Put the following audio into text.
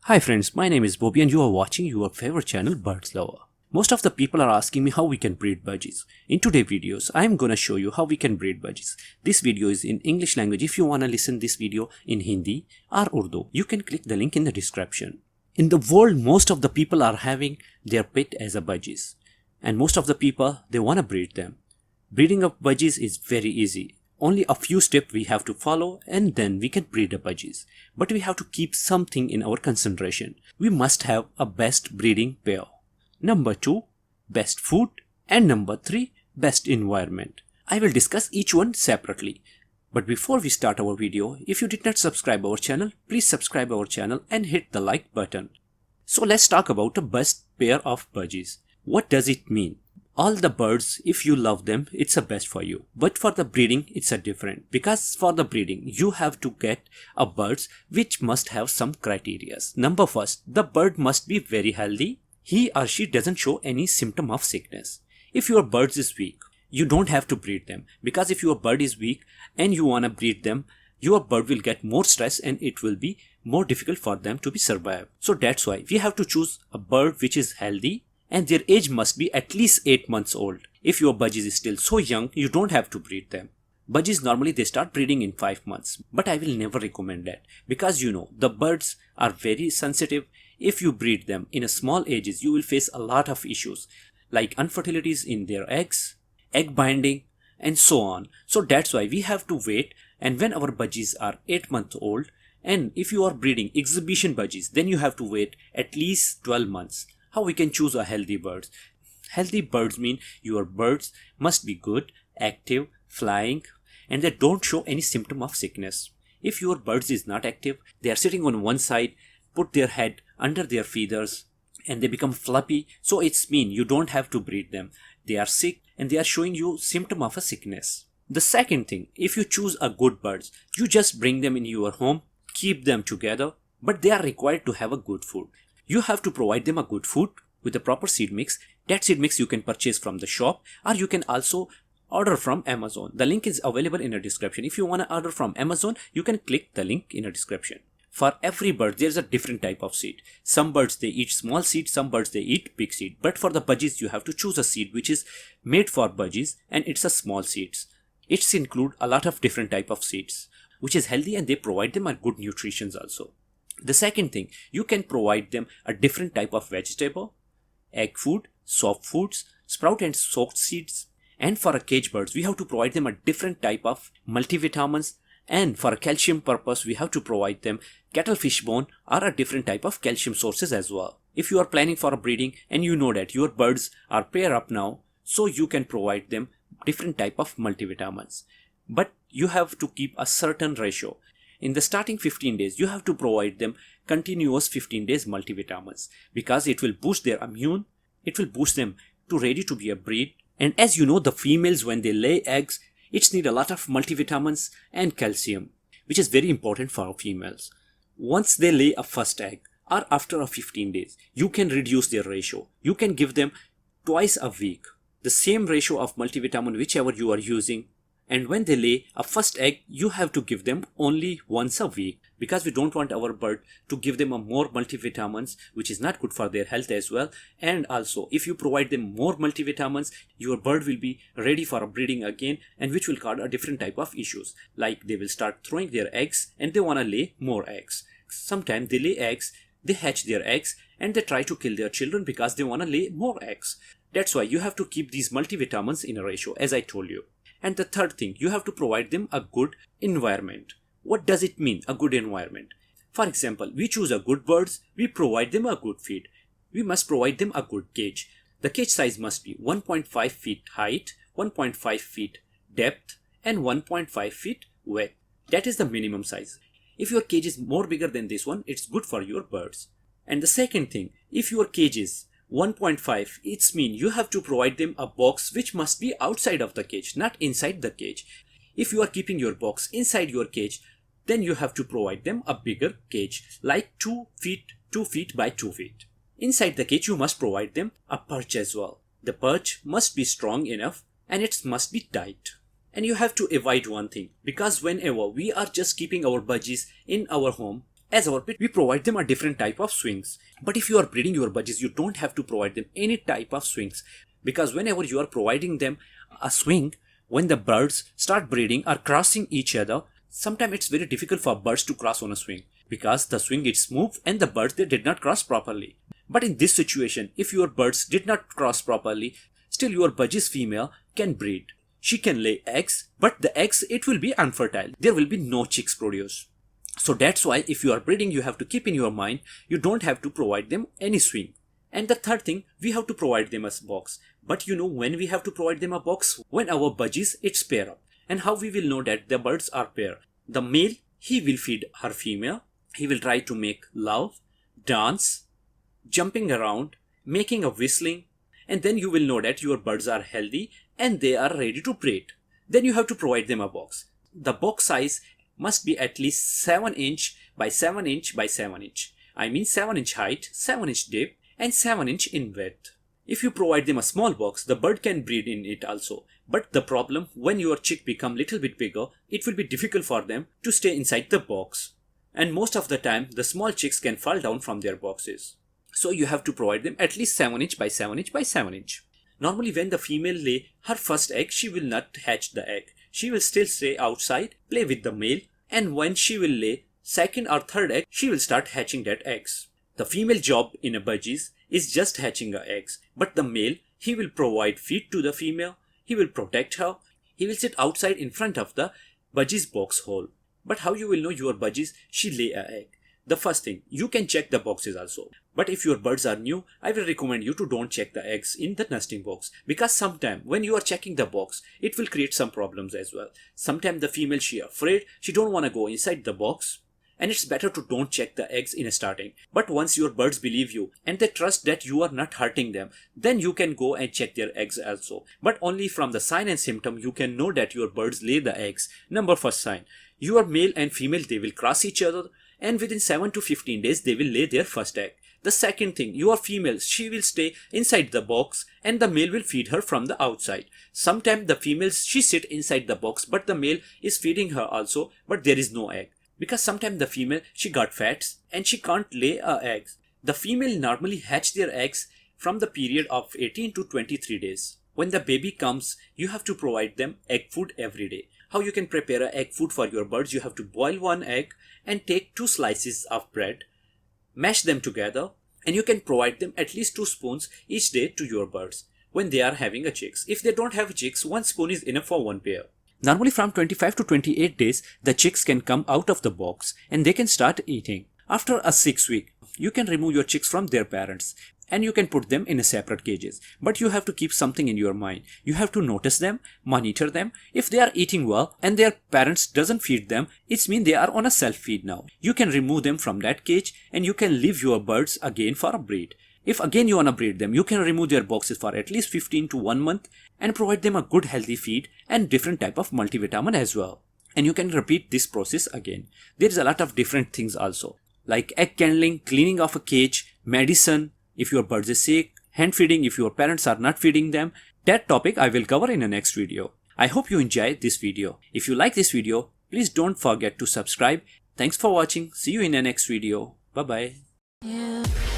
Hi friends, my name is Boby and you are watching your favorite channel Birds Lover. Most of the people are asking me how we can breed budgies. In today's videos, I am gonna show you how we can breed budgies. This video is in English language. If you wanna listen this video in Hindi or Urdu, you can click the link in the description. In the world, most of the people are having their pet as a budgies. And most of the people, they wanna breed them. Breeding of budgies is very easy. Only a few steps we have to follow and then we can breed the budgies. But we have to keep something in our consideration. We must have a best breeding pair. Number 2, best food. And number 3, best environment. I will discuss each one separately. But before we start our video, if you did not subscribe our channel, please subscribe our channel and hit the like button. So let's talk about the best pair of budgies. What does it mean? All the birds, if you love them, it's the best for you. But for the breeding, it's a different. Because for the breeding, you have to get a birds which must have some criteria. Number first, the bird must be very healthy. He or she doesn't show any symptom of sickness. If your bird is weak, you don't have to breed them. Because if your bird is weak and you want to breed them, your bird will get more stress and it will be more difficult for them to be survive. So that's why we have to choose a bird which is healthy. And their age must be at least 8 months old. If your budgies is still so young, you don't have to breed them. Budgies normally they start breeding in 5 months. But I will never recommend that. Because you know, the birds are very sensitive. If you breed them in a small ages, you will face a lot of issues. Like infertilities in their eggs, egg binding, and so on. So that's why we have to wait. And when our budgies are 8 months old, and if you are breeding exhibition budgies, then you have to wait at least 12 months. How we can choose a healthy birds? Healthy birds mean your birds must be good, active, flying, and they don't show any symptom of sickness. If your birds is not active, they are sitting on one side, put their head under their feathers, and they become fluffy, so it's mean you don't have to breed them. They are sick and they are showing you symptom of a sickness. The second thing, if you choose a good birds, you just bring them in your home, keep them together, but they are required to have a good food. You have to provide them a good food with a proper seed mix. That seed mix you can purchase from the shop or you can also order from Amazon. The link is available in the description. If you want to order from Amazon, you can click the link in the description. For every bird, there's a different type of seed. Some birds, they eat small seed, some birds, they eat big seed. But for the budgies, you have to choose a seed which is made for budgies and it's a small seeds. It's include a lot of different type of seeds, which is healthy and they provide them a good nutrition also. The second thing, you can provide them a different type of vegetable, egg food, soft foods, sprout and soaked seeds. And for a cage birds, we have to provide them a different type of multivitamins. And for a calcium purpose, we have to provide them cuttlefish bone or a different type of calcium sources as well. If you are planning for a breeding and you know that your birds are pair up now, so you can provide them different type of multivitamins. But you have to keep a certain ratio. In the starting 15 days, you have to provide them continuous 15 days multivitamins because it will boost their immune, it will boost them to ready to be a breed. And as you know, the females when they lay eggs, it's need a lot of multivitamins and calcium, which is very important for females. Once they lay a first egg or after a 15 days, you can reduce their ratio. You can give them twice a week, the same ratio of multivitamin whichever you are using. And when they lay a first egg, you have to give them only once a week because we don't want our bird to give them a more multivitamins, which is not good for their health as well. And also, if you provide them more multivitamins, your bird will be ready for a breeding again, and which will cause a different type of issues. Like they will start throwing their eggs and they want to lay more eggs. Sometimes they lay eggs, they hatch their eggs and they try to kill their children because they want to lay more eggs. That's why you have to keep these multivitamins in a ratio, as I told you. And the third thing, you have to provide them a good environment. What does it mean, a good environment? For example, we choose a good birds, we provide them a good feed. We must provide them a good cage. The cage size must be 1.5 feet height, 1.5 feet depth, and 1.5 feet width. That is the minimum size. If your cage is more bigger than this one, it's good for your birds. And the second thing, if your cage is 1.5, it's mean you have to provide them a box which must be outside of the cage, not inside the cage. If you are keeping your box inside your cage, then you have to provide them a bigger cage, like 2 feet by 2 feet. Inside the cage, you must provide them a perch as well. The perch must be strong enough and it must be tight. And you have to avoid one thing, because whenever we are just keeping our budgies in our home, As our pet, we provide them a different type of swings. But if you are breeding your budgies, you don't have to provide them any type of swings, because whenever you are providing them a swing, when the birds start breeding or crossing each other, sometimes it's very difficult for birds to cross on a swing because the swing is smooth and the birds, they did not cross properly. But in this situation, if your birds did not cross properly, still your budgie's female can breed. She can lay eggs, but the eggs, it will be unfertile. There will be no chicks produced. So that's why if you are breeding, you have to keep in your mind, you don't have to provide them any swing. And the third thing, we have to provide them a box. But you know when we have to provide them a box? When our budgies, it's pair up. And how we will know that the birds are pair? The male, he will feed her female. He will try to make love, dance, jumping around, making a whistling. And then you will know that your birds are healthy and they are ready to breed. Then you have to provide them a box. The box size must be at least 7 inch by 7 inch by 7 inch. I mean 7 inch height, 7 inch depth and 7 inch in width. If you provide them a small box, the bird can breed in it also. But the problem, when your chick become little bit bigger, it will be difficult for them to stay inside the box. And most of the time, the small chicks can fall down from their boxes. So you have to provide them at least 7 inch by 7 inch by 7 inch. Normally when the female lay her first egg, she will not hatch the egg. She will still stay outside, play with the male, and when she will lay second or third egg, she will start hatching that eggs. The female job in a budgies is just hatching her eggs, but the male, he will provide feed to the female, he will protect her, he will sit outside in front of the budgies box hole. But how you will know your budgies, she lay an egg? The first thing, you can check the boxes also. But if your birds are new, I will recommend you to don't check the eggs in the nesting box, because sometime when you are checking the box, it will create some problems as well. Sometimes the female, she afraid, she don't want to go inside the box. And it's better to don't check the eggs in a starting. But once your birds believe you and they trust that you are not hurting them, then you can go and check their eggs also. But only from the sign and symptom you can know that your birds lay the eggs. Number first sign, your male and female, they will cross each other, and within 7 to 15 days they will lay their first egg. The second thing, your female, she will stay inside the box and the male will feed her from the outside. Sometimes the female, she sit inside the box but the male is feeding her also, but there is no egg. Because sometimes the female, she got fats and she can't lay eggs. The female normally hatch their eggs from the period of 18 to 23 days. When the baby comes, you have to provide them egg food every day. How you can prepare an egg food for your birds? You have to boil one egg and take 2 slices of bread, mash them together, and you can provide them at least 2 spoons each day to your birds when they are having a chicks. If they don't have chicks, 1 spoon is enough for 1 pair. Normally from 25 to 28 days, the chicks can come out of the box and they can start eating. After a 6 week, you can remove your chicks from their parents and you can put them in a separate cages. But you have to keep something in your mind. You have to notice them, monitor them. If they are eating well and their parents doesn't feed them, it means they are on a self-feed now. You can remove them from that cage and you can leave your birds again for a breed. If again you want to breed them, you can remove their boxes for at least 15 to 1 month and provide them a good healthy feed and different type of multivitamin as well. And you can repeat this process again. There is a lot of different things also, like egg candling, cleaning of a cage, medicine if your birds is sick, hand feeding if your parents are not feeding them. That topic I will cover in the next video. I hope you enjoyed this video. If you like this video, please don't forget to subscribe. Thanks for watching. See you in the next video. Bye bye.